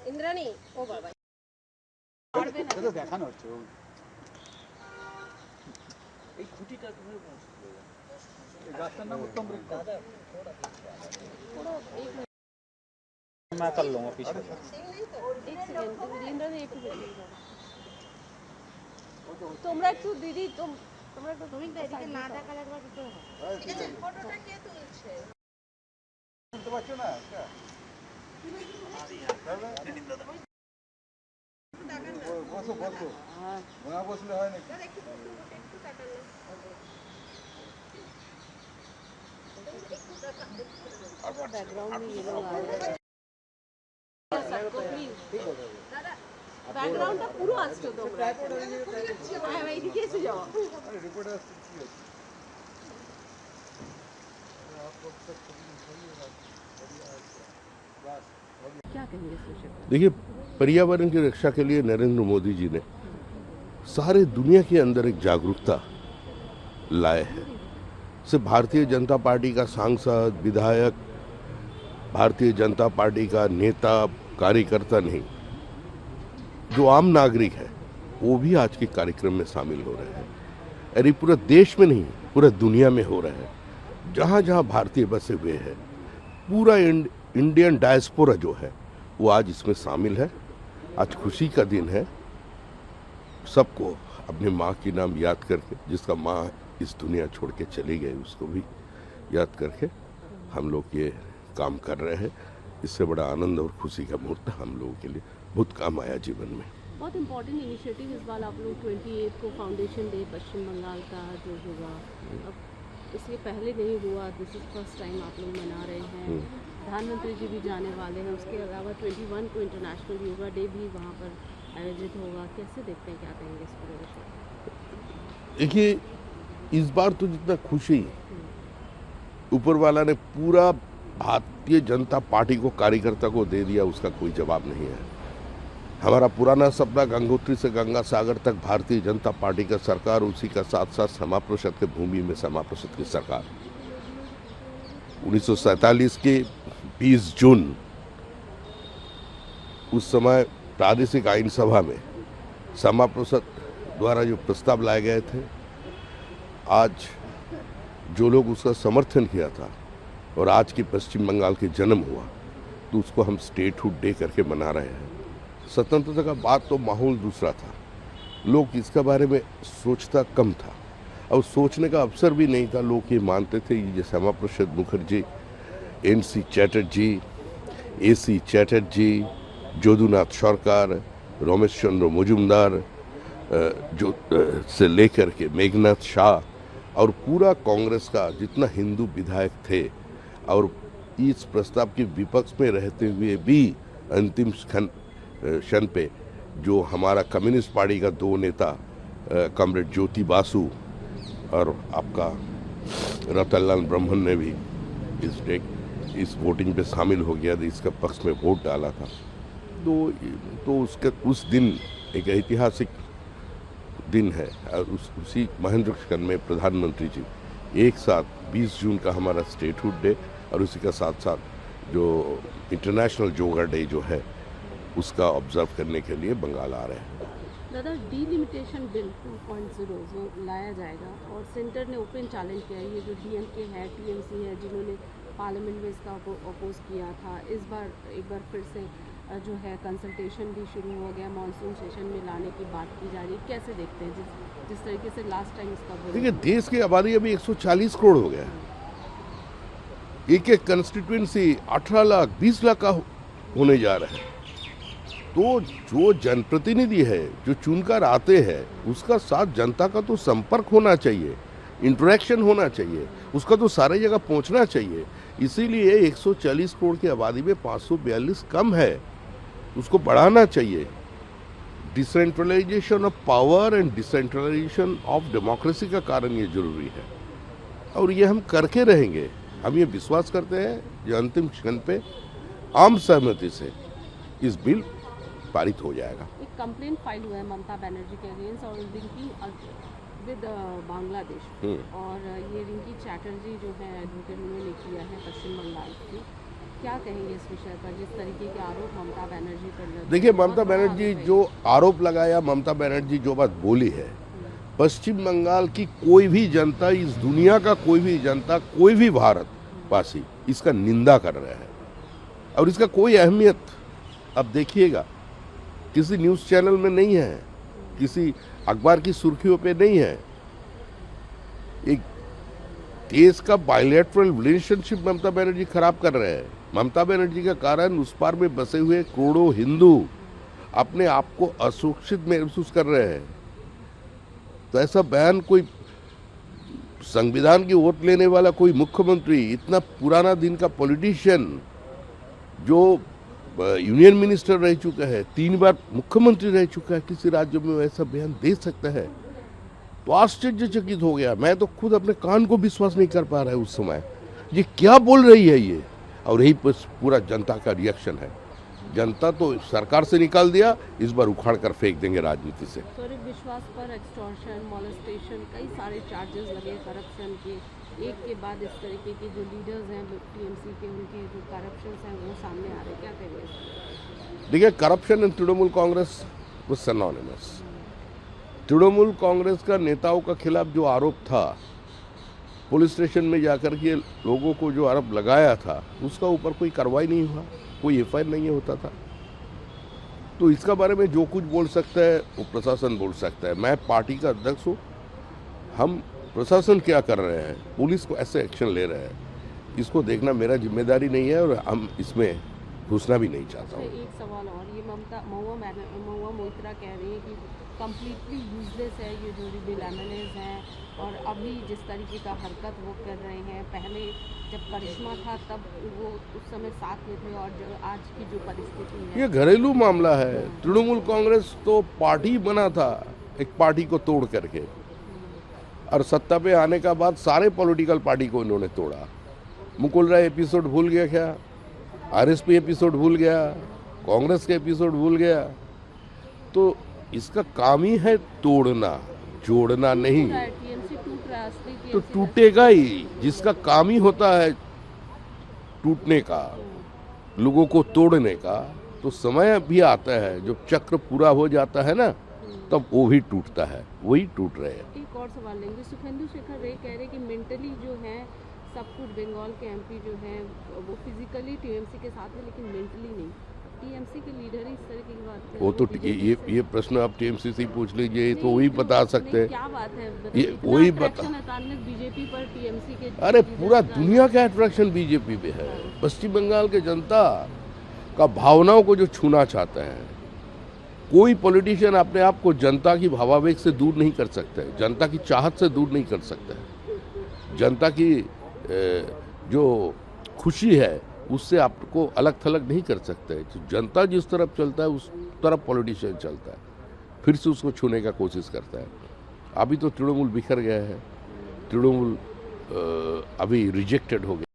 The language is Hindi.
ইন্দ্রাণী ও বাবা এটা দেখানো হচ্ছে এই খুঁটিটা কিভাবে পৌঁছলো এই গাছটার নাম উত্তম বৃক্ষ मैं कर लूंगा पीछे एक सेकंड ইন্দ্রাণী একটু তোমরা একটু দিদি তোমরা একটু তুমি এদিকে না দেখালে একবার ভিতরে হয় ঠিক আছে ফটোটা কে তুলছে শুনতে পাচ্ছ না বসো বসো হ্যাঁ বসলে হয় নাকি একটু তাকালে बैकग्राउंड में ये लोग आ रहे हैं सबको प्लीज दादा बैकग्राउंड টা পুরো আসছে তোমরা হ্যাঁ ভাই এদিকে এসে যাও আরে রিপোর্টার আসছে কি আছে क्या कहेंगे सुशील? देखिए, पर्यावरण की रक्षा के लिए नरेंद्र मोदी जी ने सारे दुनिया के अंदर एक जागरूकता लाए है। सिर्फ भारतीय जनता पार्टी का सांसद, विधायक, भारतीय जनता पार्टी का नेता, कार्यकर्ता नहीं, जो आम नागरिक है वो भी आज के कार्यक्रम में शामिल हो रहे हैं। अरे पूरे देश में नहीं, पूरे दुनिया में हो रहे हैं। जहाँ जहाँ भारतीय बसे हुए हैं, पूरा इंडियन डायस्पोरा जो है वो आज इसमें शामिल है। आज खुशी का दिन है। सबको अपनी माँ की नाम याद करके, जिसका माँ इस दुनिया छोड़ के चली गई, उसको भी याद करके हम लोग ये काम कर रहे हैं। इससे बड़ा आनंद और खुशी का मुहूर्त हम लोगों के लिए बहुत काम आया जीवन में। बहुत इम्पोर्टेंट इनिशिएटिव इस बार आप लोग 28 को फाउंडेशन डे पश्चिम बंगाल का जो होगा, अब इससे पहले नहीं हुआ, दिस इज फर्स्ट टाइम आप लोग मना रहे हैं। प्रधानमंत्री जी भी जाने वाले हैं, उसके अलावा 21 को इंटरनेशनल योगा डे भी वहाँ पर आयोजित होगा। कैसे देखते हैं, क्या कहेंगे इस पूरे विषय? देखिए, इस बार तो जितना खुशी ऊपर वाला ने पूरा भारतीय जनता पार्टी को, कार्यकर्ता को दे दिया, उसका कोई जवाब नहीं है। हमारा पुराना सपना गंगोत्री से गंगा सागर तक भारतीय जनता पार्टी का सरकार, उसी का साथ साथ समा परिषद के भूमि में समा परिषद की सरकार। 1947 के 20 जून उस समय प्रादेशिक आइन सभा में समा परिषद द्वारा जो प्रस्ताव लाए गए थे, आज जो लोग उसका समर्थन किया था और आज की पश्चिम बंगाल के जन्म हुआ, तो उसको हम स्टेटहुड डे करके मना रहे हैं। स्वतंत्रता का बाद तो माहौल दूसरा था, लोग इसके बारे में सोचता कम था और सोचने का अवसर भी नहीं था। लोग ये मानते थे ये श्यामा प्रसाद मुखर्जी, एन.सी. चैटर्जी, ए.सी. चैटर्जी, যদুনাথ सरकार, रमेश चंद्र मजुमदार जो से लेकर के मेघनाथ शाह और पूरा कांग्रेस का जितना हिंदू विधायक थे, और इस प्रस्ताव के विपक्ष में रहते हुए भी अंतिम क्षण पे जो हमारा कम्युनिस्ट पार्टी का दो नेता कॉमरेड ज्योति बासु और आपका रतनलाल ब्रह्मन ने भी इस वोटिंग पे शामिल हो गया, इसका पक्ष में वोट डाला था। तो उसके उस दिन एक ऐतिहासिक दिन है और उसी महेंद्र क्षण में प्रधानमंत्री जी एक साथ 20 जून का हमारा स्टेटहुड डे और उसी का साथ साथ जो इंटरनेशनल योगा डे जो है उसका ऑब्जर्व करने के लिए बंगाल आ रहे हैं। दादा, डीलिमिटेशन बिल 2.0 जो लाया जाएगा और सेंटर ने ओपन चैलेंज किया, ये जो डीएमके है, टीएमसी है, जिन्होंने पार्लियामेंट में इसका अपोज किया था, इस बार एक बार फिर से जो है कंसल्टेशन भी शुरू हो गया, मानसून सेशन में लाने की बात की जा रही है। कैसे देखते हैं जिस तरीके से लास्ट टाइम इसका? देखिए, देश की आबादी अभी 140 करोड़ हो गया है। एक एक कंस्टिट्यूएंसी 18 लाख 20 लाख का होने जा रहा है। तो जो जनप्रतिनिधि है, जो चुनकर आते हैं, उसका साथ जनता का तो संपर्क होना चाहिए, इंटरेक्शन होना चाहिए, उसका तो सारे जगह पहुंचना चाहिए। इसीलिए 140 करोड़ की आबादी में 542 कम है, उसको बढ़ाना चाहिए। Decentralisation of power and decentralisation of democracy का कारण ये जरूरी है और ये हम करके रहेंगे। हम ये विश्वास करते हैं जो अंतिम क्षण पे आम सहमति से इस बिल पारित हो जाएगा। एक कंप्लेंट फाइल हुआ है ममता बनर्जी के अगेंस्ट और विद बांग्लादेश, और ये रिंकी चैटर्जी जो है एडवोकेट, उन्होंने किया है पश्चिम बंगाल की। क्या कहेंगे इस विषय पर, जिस तरीके के आरोप ममता बनर्जी पर लगे? देखिए, ममता बनर्जी जो आरोप लगाया, ममता बनर्जी जो बात बोली है, पश्चिम बंगाल की कोई भी जनता, इस दुनिया का कोई भी जनता, कोई भी भारतवासी इसका निंदा कर रहा है और इसका कोई अहमियत अब देखिएगा किसी न्यूज़ चैनल में नहीं है, किसी अखबार की सुर्खियों पे नहीं है। एक देश का बायलैटरल रिलेशनशिप ममता बनर्जी खराब कर रहे हैं। ममता बनर्जी के कारण उस पार में बसे हुए करोड़ों हिंदू अपने आप को असुरक्षित महसूस कर रहे हैं। तो ऐसा बयान कोई संविधान की वोट लेने वाला कोई मुख्यमंत्री, इतना पुराना दिन का पॉलिटिशियन जो यूनियन मिनिस्टर रह चुका है, 3 बार मुख्यमंत्री रह चुका है, किसी राज्य में ऐसा बयान दे सकता है? तो आश्चर्यचकित हो गया। मैं तो खुद अपने कान को विश्वास नहीं कर पा रहा है उस समय, ये क्या बोल रही है ये। और यही पूरा जनता का रिएक्शन है। जनता तो सरकार से निकाल दिया, इस बार उखाड़ कर फेंक देंगे राजनीति से। स्वरूप विश्वास पर एक्सटॉर्शन, मोलेस्टेशन, कई सारे चार्जेस लगे करप्शन के, एक के बाद इस तरीके के जो लीडर्स हैं टीएमसी के, उनके जो करप्शन हैं वो सामने आ रहे हैं। क्या कहेंगे? देखिए, करप्शन इन तृणमूल कांग्रेस वो सिनोनिमस। तृणमूल कांग्रेस का नेताओं का खिलाफ जो आरोप था, पुलिस स्टेशन में जाकर के लोगों को जो आरोप लगाया था, उसका ऊपर कोई कार्रवाई नहीं हुआ, कोई एफआईआर नहीं होता था। तो इसका बारे में जो कुछ बोल सकता है वो प्रशासन बोल सकता है। मैं पार्टी का अध्यक्ष हूँ, हम प्रशासन क्या कर रहे हैं, पुलिस को ऐसे एक्शन ले रहे हैं, इसको देखना मेरा जिम्मेदारी नहीं है और हम इसमें घुसना भी नहीं चाहता हूँ। एक सवाल और, ये महुआ मोइत्रा कह रही है कि कम्प्लीटली यूजलेस है ये जो रिबेल एमएलएज हैं, और अभी जिस तरीके का हरकत वो कर रहे हैं, पहले जब करिश्मा था तब वो उस समय साथ में थे, और जो आज की जो परिस्थिति है, ये घरेलू मामला है। तृणमूल कांग्रेस तो पार्टी बना था एक पार्टी को तोड़ करके, और सत्ता पे आने का बाद सारे पॉलिटिकल पार्टी को इन्होंने तोड़ा। मुकुल राय एपिसोड भूल गया क्या? आरएसपी एपिसोड भूल गया, कांग्रेस के एपिसोड भूल गया। तो इसका काम ही है तोड़ना, जोड़ना नहीं। टीएमसी टूट रहा है, असली तो टीएमसी टूटेगा ही, जिसका काम ही होता है टूटने का, लोगों को तोड़ने का। तो समय भी आता है जब चक्र पूरा हो जाता है ना, तब वो भी टूटता है, वही टूट रहे हैं। एक और सवाल लेंगे। सुखेंदु शेखर रे कह रहे कि मेंटली जो है सब कुछ, बंगाल के एमपी जो हैं वो फिजिकली टीएमसी के साथ है लेकिन मेंटली नहीं। टीएमसी के लीडर ही इस तरह की बात कर रहे हैं। वो तो ये प्रश्न आप टीएमसी से पूछ लीजिए, तो वही बता सकते हैं। क्या बात है, ये वही बता। बीजेपी पर टीएमसी के, अरे पूरा दुनिया का अट्रैक्शन बीजेपी पे है। पश्चिम बंगाल के जनता का भावनाओं को जो छूना चाहते हैं, कोई पॉलिटिशियन अपने आप को जनता की भावावेग से दूर नहीं कर सकता है, जनता की चाहत से दूर नहीं कर सकता है। जनता की जो खुशी है उससे आपको अलग थलग नहीं कर सकते है। तो जनता जिस तरफ चलता है उस तरफ पॉलिटिशियन चलता है, फिर से उसको छूने का कोशिश करता है। अभी तो तृणमूल बिखर गया है, तृणमूल अभी रिजेक्टेड हो गया।